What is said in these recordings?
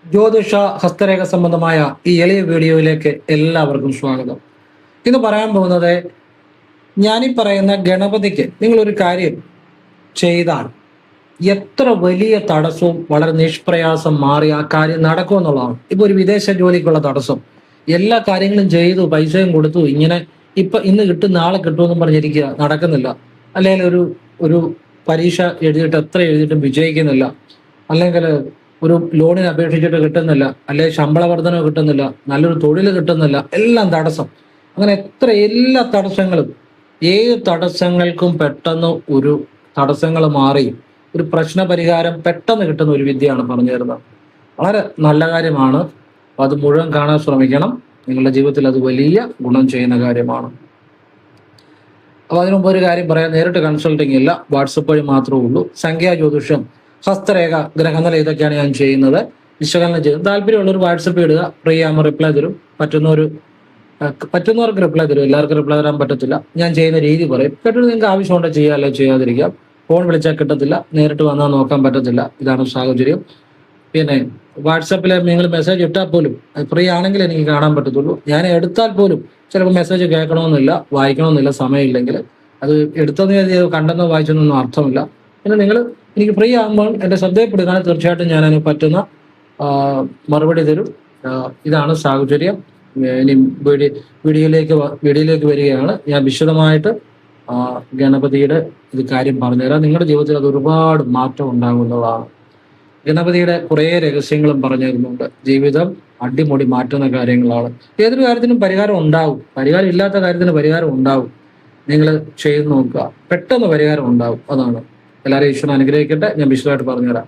ജ്യോതിഷ ഹസ്തരേഖ സംബന്ധമായ ഈ എളിയ വീഡിയോയിലേക്ക് എല്ലാവർക്കും സ്വാഗതം. ഇന്ന് പറയാൻ പോകുന്നത്, ഞാനീ പറയുന്ന ഗണപതിക്ക് നിങ്ങളൊരു കാര്യം ചെയ്താൽ എത്ര വലിയ തടസ്സവും വളരെ നിഷ്പ്രയാസം മാറി ആ കാര്യം നടക്കുമെന്നുള്ളതാണ്. ഇപ്പൊ ഒരു വിദേശ ജോലിക്കുള്ള തടസ്സം, എല്ലാ കാര്യങ്ങളും ചെയ്തു, പൈസയും കൊടുത്തു, ഇങ്ങനെ ഇന്ന് കിട്ടും നാളെ കിട്ടുമെന്നും പറഞ്ഞിരിക്കുക, നടക്കുന്നില്ല. അല്ലെങ്കിൽ ഒരു ഒരു പരീക്ഷ എഴുതിയിട്ട് എത്ര എഴുതിയിട്ടും വിജയിക്കുന്നില്ല, അല്ലെങ്കിൽ ഒരു ലോണിന് അപേക്ഷിച്ചിട്ട് കിട്ടുന്നില്ല, അല്ലെങ്കിൽ ശമ്പള വർധന കിട്ടുന്നില്ല, നല്ലൊരു തൊഴിൽ കിട്ടുന്നില്ല, എല്ലാം തടസ്സം. അങ്ങനെ എല്ലാ തടസ്സങ്ങളും, ഏത് തടസ്സങ്ങൾക്കും പെട്ടെന്ന് ഒരു തടസ്സങ്ങൾ മാറി ഒരു പ്രശ്ന പരിഹാരം പെട്ടെന്ന് കിട്ടുന്ന ഒരു വിദ്യയാണ് പറഞ്ഞു തരുന്നത്. വളരെ നല്ല കാര്യമാണ്. അപ്പൊ അത് മുഴുവൻ കാണാൻ ശ്രമിക്കണം. നിങ്ങളുടെ ജീവിതത്തിൽ അത് വലിയ ഗുണം ചെയ്യുന്ന കാര്യമാണ്. അപ്പോൾ അതിനു മുമ്പ് ഒരു കാര്യം പറയാം, നേരിട്ട് കൺസൾട്ടിങ് ഇല്ല, വാട്സപ്പ് വഴി മാത്രമേ ഉള്ളൂ. സംഖ്യാ ജ്യോതിഷം, ഹസ്തരേഖ, ഗ്രഹനില, ഇതൊക്കെയാണ് ഞാൻ ചെയ്യുന്നത്. വിശകലനം ചെയ്ത് താല്പര്യമുള്ളവർ വാട്സപ്പ് ഇടുക, ഫ്രീ ആകുമ്പോൾ റിപ്ലൈ തരും. പറ്റുന്നവർക്ക് റിപ്ലൈ തരും, എല്ലാവർക്കും റിപ്ലൈ തരാൻ പറ്റത്തില്ല. ഞാൻ ചെയ്യുന്ന രീതി പറയും, കേട്ടിട്ട് നിങ്ങൾക്ക് ആവശ്യമുണ്ടോ ചെയ്യുക, അല്ലെങ്കിൽ ചെയ്യാതിരിക്കാം. ഫോൺ വിളിച്ചാൽ കിട്ടത്തില്ല, നേരിട്ട് വന്നാൽ നോക്കാൻ പറ്റത്തില്ല, ഇതാണ് സാഹചര്യം. പിന്നെ വാട്സപ്പിൽ നിങ്ങൾ മെസ്സേജ് ഇട്ടാൽ പോലും ഫ്രീ ആണെങ്കിൽ എനിക്ക് കാണാൻ പറ്റത്തുള്ളൂ. ഞാൻ എടുത്താൽ പോലും ചിലപ്പോൾ മെസ്സേജ് കേൾക്കണമെന്നില്ല, വായിക്കണമെന്നില്ല, സമയമില്ലെങ്കിൽ. അത് എടുത്തെന്ന് കരുതി കണ്ടെന്നോ വായിച്ചെന്നൊന്നും അർത്ഥമില്ല. പിന്നെ നിങ്ങൾ എനിക്ക് ഫ്രീ ആകുമ്പോൾ എൻ്റെ ശ്രദ്ധയപ്പെടുകയാണെങ്കിൽ തീർച്ചയായിട്ടും ഞാൻ അതിന് പറ്റുന്ന മറുപടി തരും. ഇതാണ് സാഹചര്യം. ഇനി വീഡിയോയിലേക്ക് വരികയാണ്. ഞാൻ വിശദമായിട്ട് ഗണപതിയുടെ ഇത് കാര്യം പറഞ്ഞുതരാം. നിങ്ങളുടെ ജീവിതത്തിൽ അത് ഒരുപാട് മാറ്റം ഉണ്ടാകുന്നതാണ്. ഗണപതിയുടെ കുറേ രഹസ്യങ്ങളും പറഞ്ഞു തരുന്നുണ്ട്. ജീവിതം അടിമുടി മാറ്റുന്ന കാര്യങ്ങളാണ്. ഏതൊരു കാര്യത്തിനും പരിഹാരം ഉണ്ടാവും. പരിഹാരം ഇല്ലാത്ത കാര്യത്തിന് പരിഹാരം ഉണ്ടാവും. നിങ്ങൾ ചെയ്ത് നോക്കുക, പെട്ടെന്ന് പരിഹാരം ഉണ്ടാവും. അതാണ്. എല്ലാവരെയും ഈശ്വരൻ അനുഗ്രഹിക്കട്ടെ. ഞാൻ വിശദമായിട്ട് പറഞ്ഞുതരാം.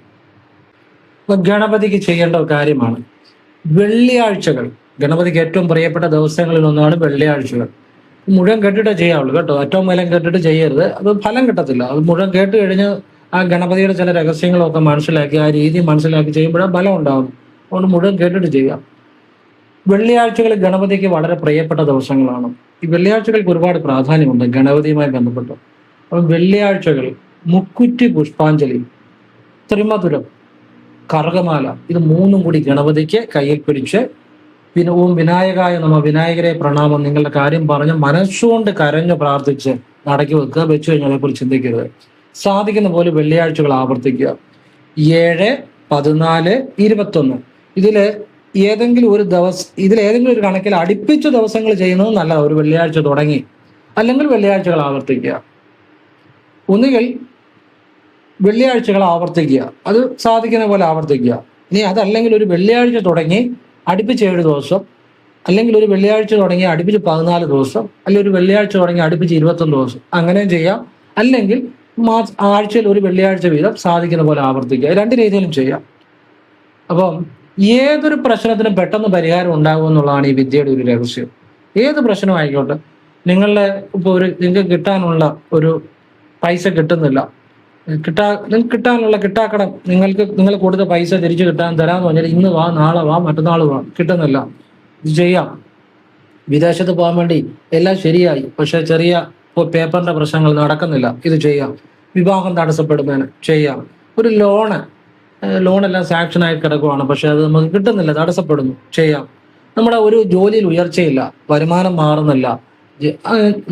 അപ്പൊ ഗണപതിക്ക് ചെയ്യേണ്ട കാര്യമാണ് വെള്ളിയാഴ്ചകൾ. ഗണപതിക്ക് ഏറ്റവും പ്രിയപ്പെട്ട ദിവസങ്ങളിൽ ഒന്നാണ് വെള്ളിയാഴ്ചകൾ. മുഴുവൻ കേട്ടിട്ടേ ചെയ്യാവുള്ളൂ കേട്ടോ. ഏറ്റവും മേലം കേട്ടിട്ട് ചെയ്യരുത്, അത് ഫലം കിട്ടത്തില്ല. അത് മുഴുവൻ കേട്ട് കഴിഞ്ഞ് ആ ഗണപതിയുടെ ചില രഹസ്യങ്ങളൊക്കെ മനസ്സിലാക്കി, ആ രീതി മനസ്സിലാക്കി ചെയ്യുമ്പോഴേ ഫലം ഉണ്ടാകും. അതുകൊണ്ട് മുഴുവൻ കേട്ടിട്ട് ചെയ്യാം. വെള്ളിയാഴ്ചകൾ ഗണപതിക്ക് വളരെ പ്രിയപ്പെട്ട ദിവസങ്ങളാണ്. ഈ വെള്ളിയാഴ്ചകൾക്ക് ഒരുപാട് പ്രാധാന്യമുണ്ട് ഗണപതിയുമായി ബന്ധപ്പെട്ട്. അപ്പം വെള്ളിയാഴ്ചകൾ മുക്കുറ്റി പുഷ്പാഞ്ജലി, ത്രിമധുരം, കർഗമാല, ഇത് മൂന്നും കൂടി ഗണപതിക്ക് കയ്യിൽ പിടിച്ച് ഓം വിനായകായ നമ, വിനായകരെ പ്രണാമം, നിങ്ങളുടെ കാര്യം പറഞ്ഞ് മനസ്സുകൊണ്ട് കരഞ്ഞു പ്രാർത്ഥിച്ച് നടക്കി വെക്കുക. വെച്ചു കഴിഞ്ഞാൽ അതേപോലെ ചിന്തിക്കരുത്. സാധിക്കുന്ന പോലെ വെള്ളിയാഴ്ചകൾ ആവർത്തിക്കുക. 7, 14, 21 ഇതിലേതെങ്കിലും ഒരു കണക്കിൽ അടുപ്പിച്ച ദിവസങ്ങൾ ചെയ്യുന്നത് നല്ലതാണ്. ഒരു വെള്ളിയാഴ്ച തുടങ്ങി, അല്ലെങ്കിൽ വെള്ളിയാഴ്ചകൾ ആവർത്തിക്കുക. ഒന്നുകിൽ വെള്ളിയാഴ്ചകൾ ആവർത്തിക്കുക, അത് സാധിക്കുന്ന പോലെ ആവർത്തിക്കുക. ഇനി അതല്ലെങ്കിൽ ഒരു വെള്ളിയാഴ്ച തുടങ്ങി അടുപ്പിച്ച് 7 ദിവസം, അല്ലെങ്കിൽ ഒരു വെള്ളിയാഴ്ച തുടങ്ങി അടുപ്പിച്ച് 14 ദിവസം, അല്ലെങ്കിൽ ഒരു വെള്ളിയാഴ്ച തുടങ്ങി അടുപ്പിച്ച് 21 ദിവസം, അങ്ങനെയും ചെയ്യാം. അല്ലെങ്കിൽ ആഴ്ചയിൽ ഒരു വെള്ളിയാഴ്ച വീതം സാധിക്കുന്ന പോലെ ആവർത്തിക്കുക. 2 രീതിയിലും ചെയ്യാം. അപ്പം ഏതൊരു പ്രശ്നത്തിനും പെട്ടെന്ന് പരിഹാരം ഉണ്ടാകും എന്നുള്ളതാണ് ഈ വിദ്യയുടെ ഒരു രഹസ്യം. ഏത് പ്രശ്നമായിക്കോട്ടെ, നിങ്ങൾക്ക് കിട്ടാനുള്ള ഒരു പൈസ കിട്ടുന്നില്ല, നിങ്ങൾക്ക് കിട്ടാനുള്ള കിട്ടാക്കടം, നിങ്ങൾ കൊടുത്ത പൈസ തിരിച്ചു തരാന്ന് പറഞ്ഞാൽ ഇന്ന് വാ, നാളെ വാ, മറ്റന്നാൾ വാ, കിട്ടുന്നില്ല. ഇത് ചെയ്യാം. വിദേശത്ത് പോകാൻ വേണ്ടി എല്ലാം ശരിയായി, പക്ഷെ ചെറിയ പേപ്പറിന്റെ പ്രശ്നങ്ങൾ നടക്കുന്നില്ല, ഇത് ചെയ്യാം. വിവാഹം തടസ്സപ്പെടുന്നതിന് ചെയ്യാം. ഒരു ലോണെല്ലാം സാങ്ഷനായി കിടക്കുവാണ്, പക്ഷെ അത് നമുക്ക് കിട്ടുന്നില്ല, തടസ്സപ്പെടുന്നു, ചെയ്യാം. നമ്മുടെ ഒരു ജോലിയിൽ ഉയർച്ചയില്ല, വരുമാനം മാറുന്നില്ല,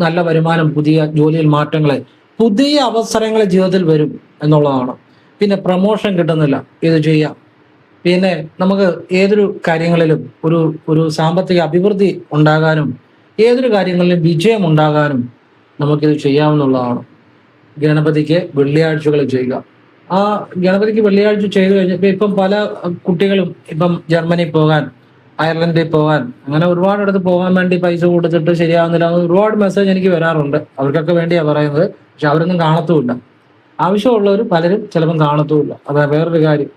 നല്ല വരുമാനം, പുതിയ ജോലിയിൽ മാറ്റങ്ങളെ, പുതിയ അവസരങ്ങൾ ജീവിതത്തിൽ വരും എന്നുള്ളതാണ്. പിന്നെ പ്രമോഷൻ കിട്ടുന്നില്ല, ഇത് ചെയ്യാം. പിന്നെ നമുക്ക് ഏതൊരു കാര്യങ്ങളിലും ഒരു സാമ്പത്തിക അഭിവൃദ്ധി ഉണ്ടാകാനും, ഏതൊരു കാര്യങ്ങളിലും വിജയം ഉണ്ടാകാനും നമുക്കിത് ചെയ്യാവുന്നതാണ്. ഗണപതിക്ക് വെള്ളിയാഴ്ചകൾ ചെയ്യുക. ആ ഗണപതിക്ക് വെള്ളിയാഴ്ച ചെയ്തു കഴിഞ്ഞപ്പോൾ ഇപ്പം പല കുട്ടികളും ജർമ്മനി പോകാൻ, അയർലൻഡിൽ പോകാൻ, അങ്ങനെ ഒരുപാടിടത്ത് പോകാൻ വേണ്ടി പൈസ കൊടുത്തിട്ട് ശരിയാവുന്നില്ല, ഒരുപാട് മെസ്സേജ് എനിക്ക് വരാറുണ്ട്. അവർക്കൊക്കെ വേണ്ടിയാണ് പറയുന്നത്. പക്ഷെ അവരൊന്നും കാണത്തുമില്ല. ആവശ്യമുള്ളവർ പലരും ചിലപ്പം കാണത്തുമില്ല. അതാ വേറൊരു കാര്യം.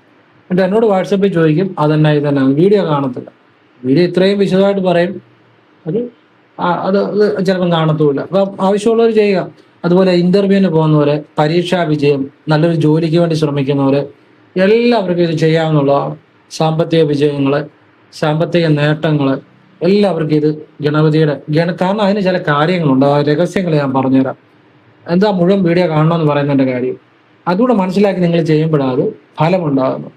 എന്നിട്ട് എന്നോട് വാട്സപ്പിൽ ചോദിക്കും, ഇതന്നെ വീഡിയോ കാണത്തില്ല. വീഡിയോ ഇത്രയും വിശദമായിട്ട് പറയും, അത് ചിലപ്പം കാണത്തുമില്ല. അപ്പം ആവശ്യമുള്ളവർ ചെയ്യുക. അതുപോലെ ഇന്റർവ്യൂവിന് പോകുന്നവര്, പരീക്ഷാ വിജയം, നല്ലൊരു ജോലിക്ക് വേണ്ടി ശ്രമിക്കുന്നവര്, എല്ലാവർക്കും ഇത് ചെയ്യാവുന്നതാണ്. സാമ്പത്തിക വിജയങ്ങള്, സാമ്പത്തിക നേട്ടങ്ങള്, എല്ലാവർക്കും ഇത് ഗണപതിയുടെ കാരണം അതിന് ചില കാര്യങ്ങളുണ്ട്. ആ രഹസ്യങ്ങൾ ഞാൻ പറഞ്ഞുതരാം. എന്താ മുഴുവൻ വീഡിയോ കാണണമെന്ന് പറയുന്നതിന്റെ കാര്യം അതുകൂടെ മനസ്സിലാക്കി നിങ്ങൾ ചെയ്യുമ്പോഴാണ് അത് ഫലമുണ്ടാകുന്നത്.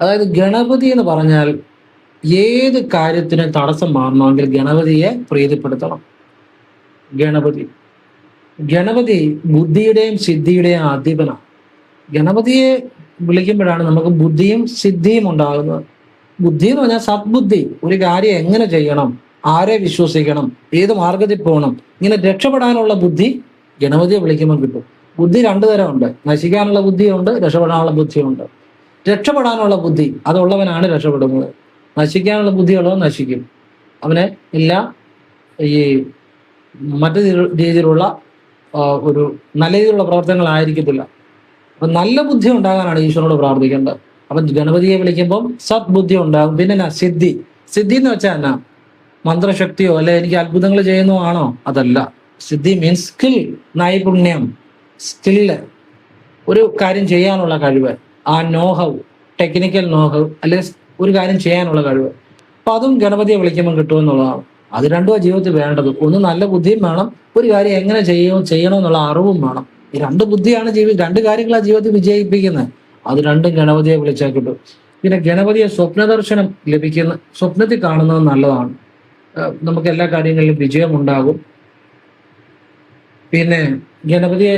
അതായത് ഗണപതി എന്ന് പറഞ്ഞാൽ ഏത് കാര്യത്തിന് തടസ്സം മാറണമെങ്കിൽ ഗണപതിയെ പ്രീതിപ്പെടുത്തണം. ഗണപതി ഗണപതി ബുദ്ധിയുടെയും സിദ്ധിയുടെയും അധിപനാണ്. ഗണപതിയെ വിളിക്കുമ്പോഴാണ് നമുക്ക് ബുദ്ധിയും സിദ്ധിയും ഉണ്ടാകുന്നത്. ബുദ്ധി എന്ന് പറഞ്ഞാൽ സദ്ബുദ്ധി, ഒരു കാര്യം എങ്ങനെ ചെയ്യണം, ആരെ വിശ്വസിക്കണം, ഏത് മാർഗത്തിൽ പോകണം, ഇങ്ങനെ രക്ഷപ്പെടാനുള്ള ബുദ്ധി ഗണപതിയെ വിളിക്കുമ്പോൾ കിട്ടും. ബുദ്ധി രണ്ടു തരമുണ്ട്, നശിക്കാനുള്ള ബുദ്ധിയുണ്ട്, രക്ഷപ്പെടാനുള്ള ബുദ്ധിയുണ്ട്. രക്ഷപ്പെടാനുള്ള ബുദ്ധി അതുള്ളവനാണ് രക്ഷപ്പെടുന്നത്. നശിക്കാനുള്ള ബുദ്ധിയുള്ളവൻ നശിക്കും. അവനെ എല്ലാം ഈ മറ്റു രീതിയിലുള്ള ഒരു നല്ല രീതിയിലുള്ള പ്രവർത്തനങ്ങളായിരിക്കത്തില്ല. അപ്പൊ നല്ല ബുദ്ധി ഉണ്ടാകാനാണ് ഈശ്വരനോട് പ്രാർത്ഥിക്കേണ്ടത്. അപ്പൊ ഗണപതിയെ വിളിക്കുമ്പോൾ സദ്ബുദ്ധി ഉണ്ടാകും. പിന്നെ സിദ്ധി. സിദ്ധി എന്ന് വെച്ചാൽ എന്നാ? മന്ത്രശക്തിയോ അല്ലെ എനിക്ക് അത്ഭുതങ്ങൾ ചെയ്യുന്നോ ആണോ? അതല്ല. സിദ്ധി മീൻസ് സ്കിൽ, നൈപുണ്യം, സ്കില്ല്, ഒരു കാര്യം ചെയ്യാനുള്ള കഴിവ്, ആ നോഹവ്, ടെക്നിക്കൽ നോഹവ്, അല്ലെ ഒരു കാര്യം ചെയ്യാനുള്ള കഴിവ്. അപ്പൊ അതും ഗണപതിയെ വിളിക്കുമ്പോൾ കിട്ടുമെന്നുള്ളതാണ്. അത് രണ്ടും ജീവിതത്തിൽ വേണ്ടത്. ഒന്ന് നല്ല ബുദ്ധിയും വേണം, ഒരു കാര്യം എങ്ങനെ ചെയ്യണമെന്നുള്ള അറിവും വേണം. ഈ രണ്ട് ബുദ്ധിയാണ് രണ്ട് കാര്യങ്ങളാണ് ജീവിതത്തിൽ വിജയിപ്പിക്കുന്നത്. അത് രണ്ടും ഗണപതിയെ വിളിച്ചാൽ കിട്ടും. പിന്നെ ഗണപതിയെ സ്വപ്നദർശനം ലഭിക്കുന്ന, സ്വപ്നത്തിൽ കാണുന്നത് നല്ലതാണ്. നമുക്ക് എല്ലാ കാര്യങ്ങളിലും വിജയമുണ്ടാകും. പിന്നെ ഗണപതിയെ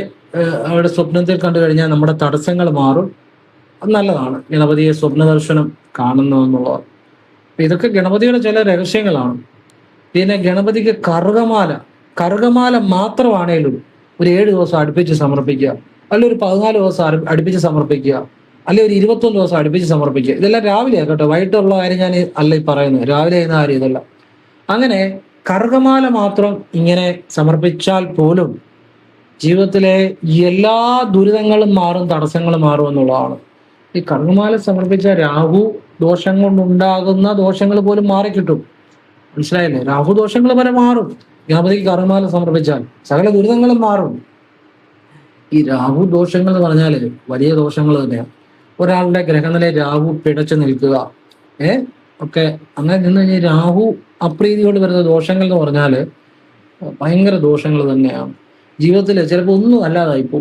അവിടെ സ്വപ്നത്തിൽ കണ്ടു കഴിഞ്ഞാൽ നമ്മുടെ തടസ്സങ്ങൾ മാറും. അത് നല്ലതാണ് ഗണപതിയെ സ്വപ്നദർശനം കാണുന്നതെന്നുള്ളത്. ഇതൊക്കെ ഗണപതിയുടെ ചില രഹസ്യങ്ങളാണ്. പിന്നെ ഗണപതിക്ക് കറുകമാല മാത്രമാണേലും ഒരു 7 ദിവസം അടുപ്പിച്ച് സമർപ്പിക്കുക, അല്ലെ ഒരു 14 ദിവസം അടുപ്പിച്ച് സമർപ്പിക്കുക, അല്ലെ ഒരു 21 ദിവസം അടുപ്പിച്ച് സമർപ്പിക്കുക. ഇതെല്ലാം രാവിലെയാണ് കേട്ടോ, വൈകിട്ടുള്ള കാര്യം ഞാൻ അല്ല ഈ പറയുന്നത്, രാവിലെ ചെയ്യുന്ന കാര്യം ഇതല്ല. അങ്ങനെ കറുകമാല മാത്രം ഇങ്ങനെ സമർപ്പിച്ചാൽ പോലും ജീവിതത്തിലെ എല്ലാ ദുരിതങ്ങളും മാറും, തടസ്സങ്ങളും മാറും എന്നുള്ളതാണ്. ഈ കറുകമാല സമർപ്പിച്ച രാഹു ദോഷം കൊണ്ടുണ്ടാകുന്ന ദോഷങ്ങൾ പോലും മാറിക്കിട്ടും. മനസ്സിലായില്ലേ? രാഹു ദോഷങ്ങൾ വരെ മാറും ഗണപതിക്ക് കറുകമാല സമർപ്പിച്ചാൽ. സകല ദുരിതങ്ങളും മാറും. ഈ രാഹു ദോഷങ്ങൾ എന്ന് പറഞ്ഞാല് വലിയ ദോഷങ്ങൾ തന്നെയാണ്. ഒരാളുടെ ഗ്രഹനിലെ രാഹു പിടച്ചു നിൽക്കുക, ഒക്കെ അങ്ങനെ നിന്ന് കഴിഞ്ഞാൽ രാഹു അപ്രീതിയോട് വരുന്ന ദോഷങ്ങൾ എന്ന് പറഞ്ഞാല് ഭയങ്കര ദോഷങ്ങൾ തന്നെയാണ്. ജീവിതത്തിൽ ചിലപ്പോൾ ഒന്നും അല്ലാതായിപ്പോ.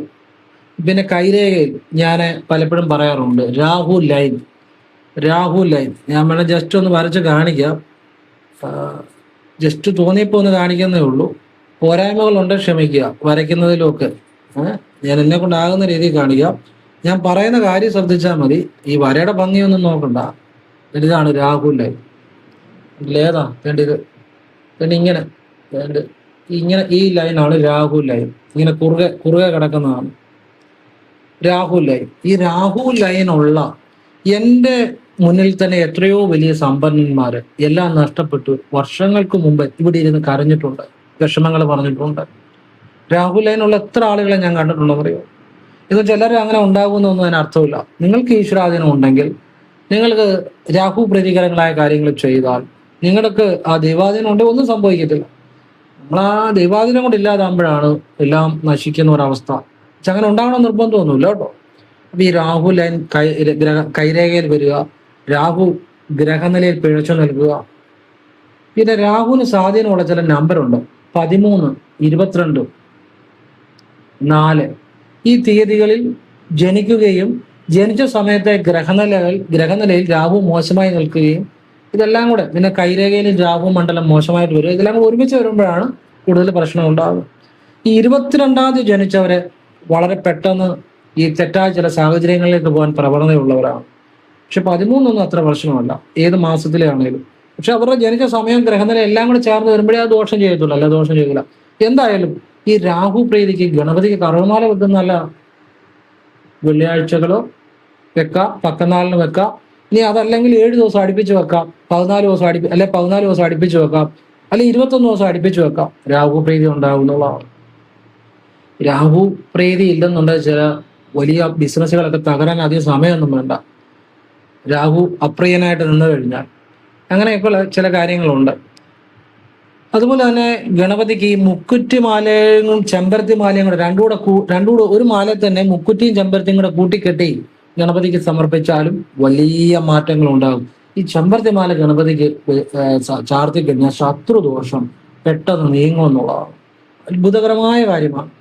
പിന്നെ കൈരേഖയിൽ ഞാൻ പലപ്പോഴും പറയാറുണ്ട് രാഹു ലൈൻ. ഞാൻ വേണം ജസ്റ്റ് ഒന്ന് വരച്ച് കാണിക്കാം. ജസ്റ്റ് തോന്നിയപ്പോൾ ഒന്ന് കാണിക്കുന്നേ ഉള്ളൂ. പോരായ്മകളുണ്ട്, ക്ഷമിക്കുക. വരയ്ക്കുന്നതിലൊക്കെ ഞാൻ എന്നെ കൊണ്ടാകുന്ന രീതിയിൽ കാണിക്കാം. ഞാൻ പറയുന്ന കാര്യം ശ്രദ്ധിച്ചാൽ മതി. ഈ വരയുടെ ഭംഗിയൊന്നും നോക്കണ്ട. ഇതാണ് രാഹു ലൈൻ. ഏതാ വേണ്ടത്? പിന്നെ ഇങ്ങനെ ഈ ലൈനാണ് രാഹു ലൈൻ. ഇങ്ങനെ കുറുകെ കിടക്കുന്നതാണ് രാഹു ലൈൻ. ഈ രാഹു ലൈനുള്ള എൻ്റെ മുന്നിൽ തന്നെ എത്രയോ വലിയ സമ്പന്നന്മാര് എല്ലാം നഷ്ടപ്പെട്ടു വർഷങ്ങൾക്ക് മുമ്പ് ഇവിടെ ഇരുന്ന് കരഞ്ഞിട്ടുണ്ട്, വിഷമങ്ങൾ പറഞ്ഞിട്ടുണ്ട്. രാഹു ലൈനുള്ള എത്ര ആളുകളെ ഞാൻ കണ്ടിട്ടുണ്ടെന്ന് അറിയോ? ഇത് ചിലർ അങ്ങനെ ഉണ്ടാകുമെന്നൊന്നും അതിന് അർത്ഥമില്ല. നിങ്ങൾക്ക് ഈശ്വരാധീനം ഉണ്ടെങ്കിൽ, നിങ്ങൾക്ക് രാഹു പ്രീതികരങ്ങളായ കാര്യങ്ങൾ ചെയ്താൽ, നിങ്ങൾക്ക് ആ ദൈവാധീനം ഉണ്ടെങ്കിൽ ഒന്നും സംഭവിക്കത്തില്ല. നമ്മൾ ആ ദൈവാധീനം കൊണ്ട് ഇല്ലാതാകുമ്പോഴാണ് എല്ലാം നശിക്കുന്ന ഒരവസ്ഥ. പക്ഷെ അങ്ങനെ ഉണ്ടാകണം നിർബന്ധമൊന്നുമില്ല കേട്ടോ. അപ്പൊ ഈ രാഹു ലൈൻ കൈരേഖയിൽ വരിക, രാഹു ഗ്രഹനിലയിൽ പിഴച്ചു നൽകുക. പിന്നെ രാഹുവിന് സ്വാധീനമുള്ള ചില നമ്പറുണ്ട്. 13, 22, 4 ഈ തീയതികളിൽ ജനിക്കുകയും ജനിച്ച സമയത്തെ ഗ്രഹനിലയിൽ രാഹു മോശമായി നിൽക്കുകയും, ഇതെല്ലാം കൂടെ പിന്നെ കൈരേഖയിലും രാഹു മണ്ഡലം മോശമായിട്ട് വരും. ഇതെല്ലാം കൂടെ ഒരുമിച്ച് വരുമ്പോഴാണ് കൂടുതൽ പ്രശ്നം ഉണ്ടാകുന്നത്. ഈ 22-ാം തീയതി ജനിച്ചവരെ വളരെ പെട്ടെന്ന് ഈ തെറ്റായ ചില സാഹചര്യങ്ങളിലേക്ക് പോകാൻ പ്രവണതയുള്ളവരാണ്. പക്ഷെ 13 അത്ര പ്രശ്നമല്ല, ഏത് മാസത്തിലെ ആണെങ്കിലും. പക്ഷെ അവരുടെ ജനിച്ച സമയം ഗ്രഹനില എല്ലാം കൂടെ ചേർന്ന് വരുമ്പോഴേ അത് ദോഷം ചെയ്യത്തുള്ളൂ, അല്ല ദോഷം ചെയ്തില്ല. എന്തായാലും ഈ രാഹു പ്രീതിക്ക് ഗണപതിക്ക് കറുകമാല വെക്കുന്നല്ല. വെള്ളിയാഴ്ചകളോ വെക്കാം, പക്കനാളിന് വെക്കാം. ഇനി അതല്ലെങ്കിൽ 7 ദിവസം അടുപ്പിച്ച് വെക്കാം, 14 ദിവസം അടുപ്പിച്ച് വെക്കാം, അല്ലെ 21 ദിവസം അടുപ്പിച്ച് വെക്കാം. രാഹു പ്രീതി ഉണ്ടാകുന്നതാണ്. രാഹു പ്രീതി ഇല്ലെന്നുണ്ടെങ്കിൽ ചില വലിയ ബിസിനസ്സുകളൊക്കെ തകരാൻ അധികം സമയമൊന്നും വേണ്ട. രാഹു അപ്രിയനായിട്ട് നിന്ന് കഴിഞ്ഞാൽ അങ്ങനെയൊക്കെയുള്ള ചില കാര്യങ്ങളുണ്ട്. അതുപോലെ തന്നെ ഗണപതിക്ക് ഈ മുക്കുറ്റിമാലയും ചെമ്പരത്തിമാലയും കൂടെ രണ്ടുകൂടെ ഒരു മാലയിൽ തന്നെ മുക്കുറ്റിയും ചെമ്പരത്തിയും കൂടെ കൂട്ടിക്കെട്ടി ഗണപതിക്ക് സമർപ്പിച്ചാലും വലിയ മാറ്റങ്ങൾ ഉണ്ടാകും. ഈ ചെമ്പരത്തിമാല ഗണപതിക്ക് ചാർത്തി കഴിഞ്ഞാൽ ശത്രുദോഷം പെട്ടെന്ന് നീങ്ങുമെന്നുള്ളതാണ്. അത്ഭുതകരമായ കാര്യമാണ്.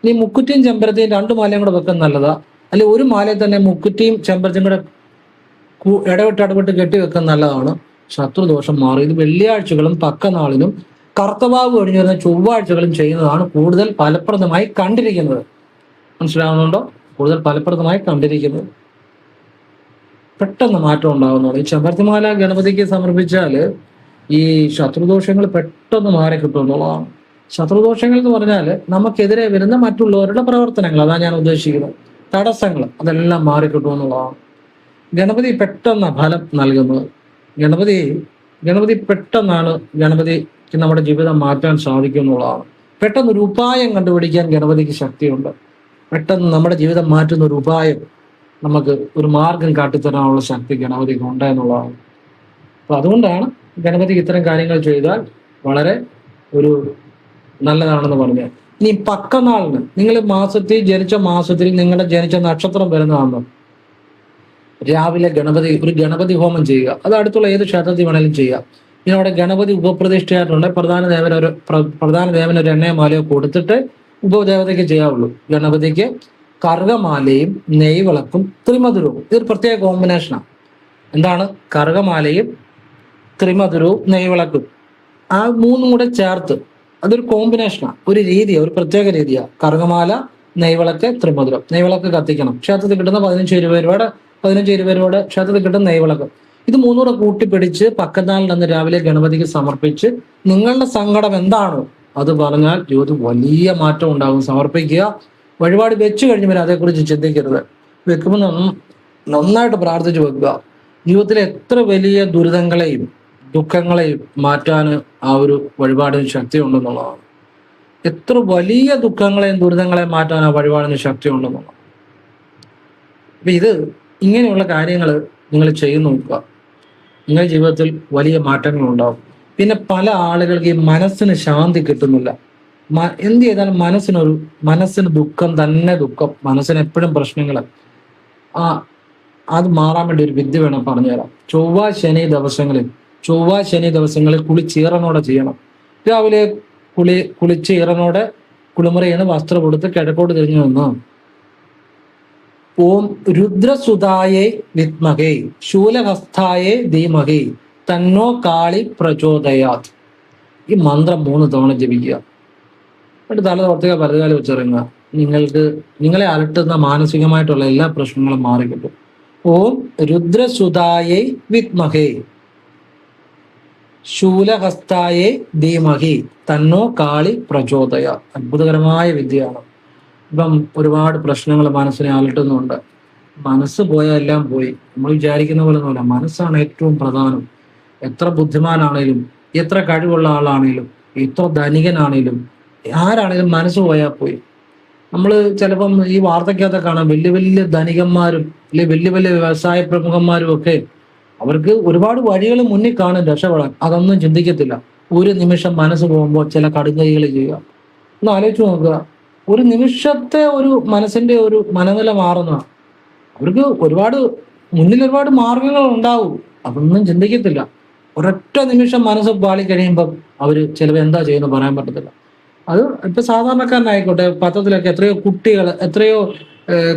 ഇനി മുക്കുറ്റിയും ചെമ്പരത്തിയും 2 മാലയും കൂടെ വെക്കാൻ നല്ലതാ, അല്ലെ ഒരു മാലയിൽ തന്നെ മുക്കുറ്റിയും ചെമ്പരത്തിയും കൂടെ ഇടവിട്ട് കെട്ടിവെക്കാൻ നല്ലതാണ്. ശത്രുദോഷം മാറി. ഇത് വെള്ളിയാഴ്ചകളും പക്കനാളിലും കർത്തവാവ് കഴിഞ്ഞു വരുന്ന ചൊവ്വാഴ്ചകളും ചെയ്യുന്നതാണ് കൂടുതൽ ഫലപ്രദമായി കണ്ടിരിക്കുന്നത്. മനസ്സിലാവുന്നുണ്ടോ? കൂടുതൽ ഫലപ്രദമായി കണ്ടിരിക്കുന്നത്. പെട്ടെന്ന് മാറ്റം ഉണ്ടാകുന്നതാണ്. ഈ ചെമ്പരത്തിമാല ഗണപതിക്ക് സമർപ്പിച്ചാൽ ഈ ശത്രുദോഷങ്ങൾ പെട്ടെന്ന് മാറി കിട്ടും എന്നുള്ളതാണ്. ശത്രുദോഷങ്ങൾ എന്ന് പറഞ്ഞാൽ നമുക്കെതിരെ വരുന്ന മറ്റുള്ളവരുടെ പ്രവർത്തനങ്ങൾ, അതാണ് ഞാൻ ഉദ്ദേശിക്കുന്നത്, തടസ്സങ്ങൾ, അതെല്ലാം മാറിക്കിട്ടും എന്നുള്ളതാണ്. ഗണപതി പെട്ടെന്ന് ഫലം നൽകുന്നത്. ഗണപതി പെട്ടെന്നാണ് ഗണപതിക്ക് നമ്മുടെ ജീവിതം മാറ്റാൻ സാധിക്കും എന്നുള്ളതാണ്. പെട്ടെന്ന് ഒരു ഉപായം കണ്ടുപിടിക്കാൻ ഗണപതിക്ക് ശക്തിയുണ്ട്. പെട്ടെന്ന് നമ്മുടെ ജീവിതം മാറ്റുന്ന ഒരു ഉപായം, നമുക്ക് ഒരു മാർഗം കാട്ടിത്തരാനുള്ള ശക്തി ഗണപതിക്ക് ഉണ്ട് എന്നുള്ളതാണ്. അപ്പൊ അതുകൊണ്ടാണ് ഗണപതിക്ക് ഇത്തരം കാര്യങ്ങൾ ചെയ്താൽ വളരെ ഒരു നല്ലതാണെന്ന് പറഞ്ഞത്. ഇനി പക്കനാളിന് നിങ്ങൾ ജനിച്ച മാസത്തിൽ നിങ്ങളുടെ ജനിച്ച നക്ഷത്രം വരുന്നതാണ് രാവിലെ ഒരു ഗണപതി ഹോമം ചെയ്യുക. അത് അടുത്തുള്ള ഏത് ക്ഷേത്രത്തിൽ വേണമെങ്കിലും ചെയ്യുക. ഇനി അവിടെ ഗണപതി ഉപപ്രതിഷ്ഠയായിട്ടുണ്ട്. പ്രധാന ദേവൻ ഒരു എണ്ണയോ മാലയോ കൊടുത്തിട്ട് ഉപദേവതയ്ക്ക് ചെയ്യാവുള്ളൂ. ഗണപതിക്ക് കറുകമാലയും നെയ്വിളക്കും ത്രിമധുരവും, ഇതൊരു പ്രത്യേക കോമ്പിനേഷനാണ്. എന്താണ്? കറുകമാലയും ത്രിമധുരവും നെയ്വിളക്കും, ആ മൂന്നും കൂടെ ചേർത്ത് അതൊരു കോമ്പിനേഷനാണ്, ഒരു രീതിയാണ്, ഒരു പ്രത്യേക രീതിയാണ്. കറുകമാല, നെയ്വിളക്ക്, ത്രിമധുരം. നെയ്വിളക്ക് കത്തിക്കണം. ക്ഷേത്രത്തിൽ കിട്ടുന്ന 15 രൂപയുടെ ക്ഷേത്രത്തിൽ കിട്ടുന്ന നെയ്വിളക്ക്. ഇത് മൂന്നൂടെ കൂട്ടിപ്പിടിച്ച് പക്കനാളിന് രാവിലെ ഗണപതിക്ക് സമർപ്പിച്ച് നിങ്ങളുടെ സങ്കടം എന്താണോ അത് പറഞ്ഞാൽ ജീവിതത്തിൽ വലിയ മാറ്റം ഉണ്ടാകും. സമർപ്പിക്കുക. വഴിപാട് വെച്ചു കഴിഞ്ഞവർ അതേക്കുറിച്ച് ചിന്തിക്കരുത്. വെക്കുമ്പോൾ നന്നായിട്ട് പ്രാർത്ഥിച്ചു വെക്കുക. ജീവിതത്തിലെ എത്ര വലിയ ദുരിതങ്ങളെയും ദുഃഖങ്ങളെയും മാറ്റാൻ ആ ഒരു വഴിപാടിന് ശക്തി ഉണ്ടെന്നുള്ളതാണ്. എത്ര വലിയ ദുഃഖങ്ങളെയും ദുരിതങ്ങളെയും മാറ്റാൻ ആ വഴിപാടിന് ശക്തി ഉണ്ടെന്നുള്ളതാണ്. അപ്പൊ ഇങ്ങനെയുള്ള കാര്യങ്ങൾ നിങ്ങൾ ചെയ്തു നോക്കുക. നിങ്ങളുടെ ജീവിതത്തിൽ വലിയ മാറ്റങ്ങൾ ഉണ്ടാവും. പിന്നെ പല ആളുകൾക്ക് ഈ മനസ്സിന് ശാന്തി കിട്ടുന്നില്ല. എന്ത് ചെയ്താലും മനസ്സിന് ദുഃഖം തന്നെ ദുഃഖം, മനസ്സിന് എപ്പോഴും പ്രശ്നങ്ങൾ. അത് മാറാൻ വേണ്ടി ഒരു വിദ്യ വേണം, പറഞ്ഞുതരാം. ചൊവ്വ ശനി ദിവസങ്ങളിൽ കുളിച്ചീറനോടെ ചെയ്യണം. രാവിലെ കുളിച്ച് ഈറനോടെ കുളിമുറിയെന്ന് വസ്ത്രം കൊടുത്ത് കിഴക്കോട്ട് തിരിഞ്ഞു നിന്ന് ഓം രുദ്രസുതായേ വിദ്മഹേ ശൂലഹസ്ഥായേ ധീമഹി തന്നോ കാളി പ്രചോദയാത്. ഈ മന്ത്രം 3 തവണ ജപിക്കുക. എന്നിട്ട് തല തോർത്തുക, വലതുകാലം വെച്ചിറങ്ങുക. നിങ്ങളെ അലട്ടുന്ന മാനസികമായിട്ടുള്ള എല്ലാ പ്രശ്നങ്ങളും മാറിക്കിട്ടും. ഓം രുദ്രസുതായേ വിദ്മഹേ ശൂലഹസ്തായേ ധീമഹി തന്നോ കാളി പ്രചോദയ. അത്ഭുതകരമായ വിദ്യയാണ്. ഇപ്പം ഒരുപാട് പ്രശ്നങ്ങൾ മനസ്സിനെ അലട്ടുന്നുണ്ട്. മനസ്സ് പോയാൽ എല്ലാം പോയി. നമ്മൾ വിചാരിക്കുന്ന പോലെ ഒന്നുമില്ല. മനസ്സാണ് ഏറ്റവും പ്രധാനം. എത്ര ബുദ്ധിമാനാണേലും, എത്ര കഴിവുള്ള ആളാണേലും, എത്ര ധനികനാണേലും, ആരാണേലും മനസ്സ് പോയാൽ പോയി. നമ്മൾ ചിലപ്പം ഈ വാർത്തയ്ക്കകത്ത് കാണാം, വലിയ വലിയ ധനികന്മാരും അല്ലെ വലിയ വലിയ വ്യവസായ പ്രമുഖന്മാരും ഒക്കെ അവർക്ക് ഒരുപാട് വഴികൾ മുന്നിൽ കാണും രക്ഷപ്പെടാൻ. അതൊന്നും ചിന്തിക്കത്തില്ല. ഒരു നിമിഷം മനസ്സ് പോകുമ്പോൾ ചില കടുങ്കൈകൾ ചെയ്യുക. ഒന്ന് ആലോചിച്ച് നോക്കുക. ഒരു നിമിഷത്തെ ഒരു മനസ്സിന്റെ ഒരു മനനില മാറുന്നതാണ്. അവർക്ക് മുന്നിൽ ഒരുപാട് മാർഗങ്ങൾ ഉണ്ടാവും. അതൊന്നും ചിന്തിക്കത്തില്ല. ഒരൊറ്റ നിമിഷം മനസ്സ് പാളി കഴിയുമ്പം അവര് ചിലപ്പോൾ എന്താ ചെയ്യുന്നത് പറയാൻ പറ്റത്തില്ല. അത് ഇപ്പൊ സാധാരണക്കാരനായിക്കോട്ടെ, പത്രത്തിലൊക്കെ എത്രയോ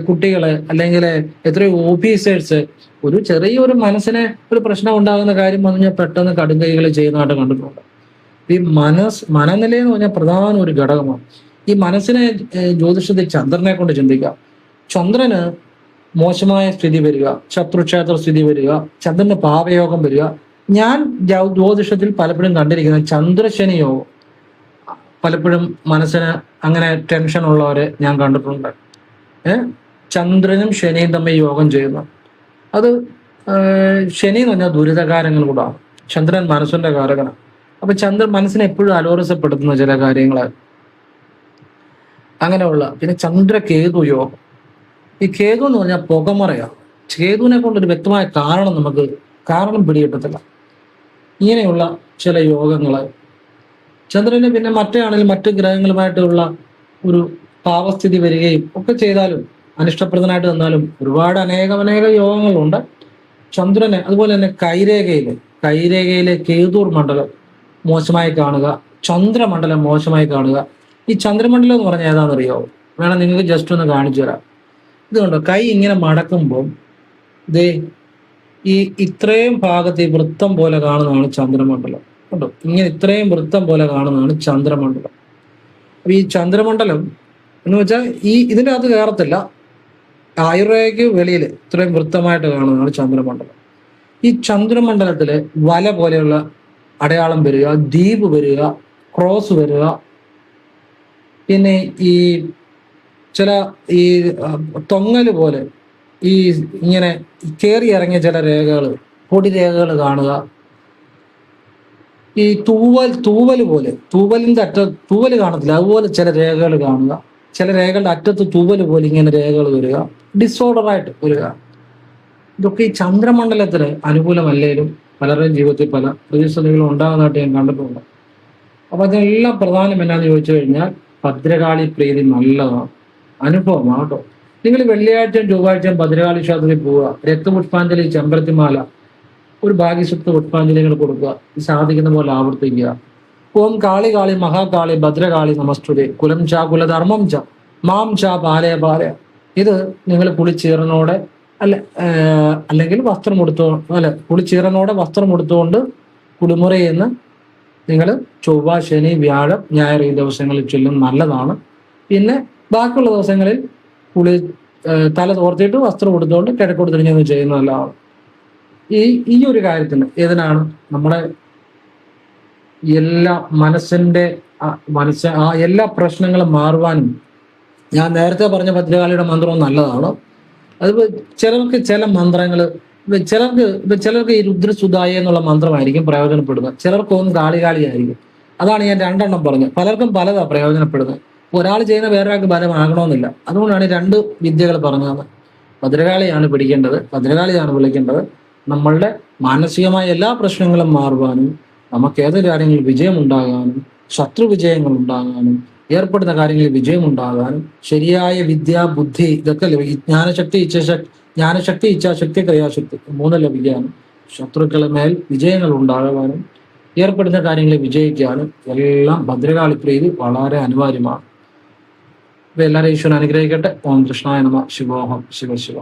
കുട്ടികള് അല്ലെങ്കിൽ എത്രയോ ഓഫീസേഴ്സ് ഒരു ചെറിയൊരു മനസ്സിനെ ഒരു പ്രശ്നം ഉണ്ടാകുന്ന കാര്യം വന്നു കഴിഞ്ഞാൽ പെട്ടെന്ന് കടുങ്കൈകൾ ചെയ്യുന്നതായിട്ട് കണ്ടിട്ടുണ്ട്. ഈ മനനില എന്ന് പറഞ്ഞാൽ പ്രധാന ഒരു ഘടകമാണ്. ഈ മനസ്സിനെ ജ്യോതിഷത്തിൽ ചന്ദ്രനെ കൊണ്ട് ചിന്തിക്കാം. ചന്ദ്രന് മോശമായ സ്ഥിതി വരിക, ശത്രുക്ഷേത്ര സ്ഥിതി വരിക, ചന്ദ്രന് പാപയോഗം വരിക. ഞാൻ ജ്യോതിഷത്തിൽ പലപ്പോഴും കണ്ടിരിക്കുന്നത് ചന്ദ്രശനി യോഗം. പലപ്പോഴും മനസ്സിന് അങ്ങനെ ടെൻഷൻ ഉള്ളവരെ ഞാൻ കണ്ടിട്ടുണ്ട്. ചന്ദ്രനും ശനിയും തമ്മിൽ യോഗം ചെയ്യുന്നു. അത് ശനി എന്ന് പറഞ്ഞാൽ ദുരിതകാരങ്ങൾ കൂടാണ്. ചന്ദ്രൻ മനസ്സിന്റെ കാരകനാണ്. അപ്പൊ ചന്ദ്രൻ മനസ്സിനെ എപ്പോഴും അലോരസപ്പെടുത്തുന്ന ചില കാര്യങ്ങൾ അങ്ങനെയുള്ള. പിന്നെ ചന്ദ്രകേതു യോഗം. ഈ കേതു എന്ന് പറഞ്ഞാൽ പുകമറയാണ്. കേതുവിനെ കൊണ്ടൊരു വ്യക്തമായ കാരണം പിടികിട്ടത്തില്ല. ഇങ്ങനെയുള്ള ചില യോഗങ്ങള് ചന്ദ്രന് പിന്നെ മറ്റ് ഗ്രഹങ്ങളുമായിട്ടുള്ള ഒരു പാവസ്ഥിതി വരികയും ഒക്കെ ചെയ്താലും അനിഷ്ടപ്രദനായിട്ട് തന്നാലും ഒരുപാട് അനേക യോഗങ്ങളുണ്ട് ചന്ദ്രന്. അതുപോലെ തന്നെ കൈരേഖയിലെ കേതൂർ മണ്ഡലം മോശമായി കാണുക, ചന്ദ്രമണ്ഡലം മോശമായി കാണുക. ഈ ചന്ദ്രമണ്ഡലം എന്ന് പറഞ്ഞാൽ ഏതാണെന്നറിയോ? വേണം നിങ്ങൾക്ക് ജസ്റ്റ് ഒന്ന് കാണിച്ചു തരാം. ഇതുകൊണ്ടോ കൈ ഇങ്ങനെ മടക്കുമ്പോൾ ഈ ഇത്രയും ഭാഗത്ത് ഈ വൃത്തം പോലെ കാണുന്നതാണ് ചന്ദ്രമണ്ഡലം. കണ്ടോ, ഇങ്ങനെ ഇത്രയും വൃത്തം പോലെ കാണുന്നതാണ് ചന്ദ്രമണ്ഡലം. അപ്പൊ ഈ ചന്ദ്രമണ്ഡലം എന്ന് വെച്ചാൽ ഇതിൻ്റെ അകത്ത് കയറത്തില്ല. ആയുർവേദയ്ക്ക് വെളിയിൽ ഇത്രയും വൃത്തമായിട്ട് കാണുന്നതാണ് ചന്ദ്രമണ്ഡലം. ഈ ചന്ദ്രമണ്ഡലത്തില് വല പോലെയുള്ള അടയാളം വരിക, ദ്വീപ് വരിക, ക്രോസ് വരിക, പിന്നെ ഈ ചില ഈ തൊങ്ങല് പോലെ ഈ ഇങ്ങനെ കയറി ഇറങ്ങിയ ചില രേഖകൾ, പൊടിരേഖകൾ കാണുക, ഈ തൂവല് പോലെ, തൂവലിന്റെ തൂവല് കാണത്തില്ല, അതുപോലെ ചില രേഖകൾ കാണുക, ചില രേഖകളുടെ അറ്റത്ത് തൂവല് പോലെ ഇങ്ങനെ രേഖകൾ വരിക, ഡിസോർഡറായിട്ട് വരിക. ഇതൊക്കെ ഈ ചന്ദ്രമണ്ഡലത്തിന് അനുകൂലമല്ലേലും പലരുടെയും ജീവിതത്തിൽ പല പ്രതിസന്ധികളും ഉണ്ടാകുന്നതായിട്ട് ഞാൻ കണ്ടിട്ടുണ്ട്. അപ്പൊ അതിനെല്ലാം പ്രധാനം എന്നാന്ന് ചോദിച്ചു കഴിഞ്ഞാൽ ഭദ്രകാളി പ്രീതി നല്ലതാണ്, അനുഭവമാണ് കേട്ടോ. നിങ്ങൾ വെള്ളിയാഴ്ചയും ചൊവ്വാഴ്ചയും ഭദ്രകാളി ക്ഷേത്രത്തിൽ പോവുക, രക്തപുഷ്പാഞ്ജലി, ചെമ്പരത്തിമാല, ഒരു ഭാഗ്യശക്തി പുഷ്പാഞ്ജലികൾ കൊടുക്കുക, സാധിക്കുന്ന പോലെ ആവർത്തിക്കുക. ഓം കാളി കാളി മഹാകാളി ഭദ്രകാളി നമസ്തുതേ കുലം ച കുലധർമ്മം ച മാം ച പാലയ പാലയ. ഇത് നിങ്ങൾ കുളിച്ചീറനോടെ അല്ലെങ്കിൽ വസ്ത്രം കുളിച്ചീറനോടെ വസ്ത്രം കൊടുത്തുകൊണ്ട് കുളിമുറയെന്ന് നിങ്ങൾ ചൊവ്വ, ശനി, വ്യാഴം, ഞായർ ഈ ദിവസങ്ങളിൽ ചൊല്ലും നല്ലതാണ്. പിന്നെ ബാക്കിയുള്ള ദിവസങ്ങളിൽ തല തോർത്തിയിട്ട് വസ്ത്രം കൊടുത്തുകൊണ്ട് കിഴക്കോട്ട് തിരിഞ്ഞൊന്ന് ചെയ്യുന്നത് നല്ലതാണ്. ഈ ഒരു കാര്യത്തിന് ഏതിനാണ് നമ്മുടെ എല്ലാ എല്ലാ പ്രശ്നങ്ങളും മാറുവാനും ഞാൻ നേരത്തെ പറഞ്ഞ ഭദ്രകാളിയുടെ മന്ത്രവും നല്ലതാണ്. അത് ചിലർക്ക് ചില മന്ത്രങ്ങൾ, ചിലർക്ക് ഈ രുദ്രസുതായ എന്നുള്ള മന്ത്രമായിരിക്കും പ്രയോജനപ്പെടുന്നത്, ചിലർക്ക് ഓം കാളികാളിയായിരിക്കും. അതാണ് ഞാൻ രണ്ടെണ്ണം പറഞ്ഞത്. പലർക്കും പലതാ പ്രയോജനപ്പെടുന്നത്. ഒരാൾ ചെയ്യുന്ന വേറൊരാൾക്ക് ഫലമാകണമെന്നില്ല. അതുകൊണ്ടാണ് ഈ രണ്ട് വിദ്യകൾ പറഞ്ഞത്. ഭദ്രകാളിയാണ് പിടിക്കേണ്ടത്, ഭദ്രകാളിയാണ് വിളിക്കേണ്ടത്. നമ്മളുടെ മാനസികമായ എല്ലാ പ്രശ്നങ്ങളും മാറുവാനും നമുക്ക് ഏതൊരു കാര്യങ്ങളിൽ വിജയമുണ്ടാകാനും ശത്രു വിജയങ്ങൾ ഉണ്ടാകാനും ഏർപ്പെടുന്ന കാര്യങ്ങളിൽ വിജയമുണ്ടാകാനും ശരിയായ വിദ്യ, ബുദ്ധി ഇതൊക്കെ ജ്ഞാനശക്തി, ഇച്ഛാശക്തി, ക്രിയാശക്തി 3 ലഭിക്കാനും ശത്രുക്കളെ മേൽ വിജയങ്ങൾ ഉണ്ടാകുവാനും ഏർപ്പെടുന്ന കാര്യങ്ങളിൽ വിജയിക്കാനും എല്ലാം ഭദ്രകാളി പ്രീതി വളരെ അനിവാര്യമാണ്. ഇപ്പൊ എല്ലാവരും ഈശ്വരൻ അനുഗ്രഹിക്കട്ടെ. ഓം കൃഷ്ണായ നമഃ. ശിവോഹം. ശിവ ശിവ.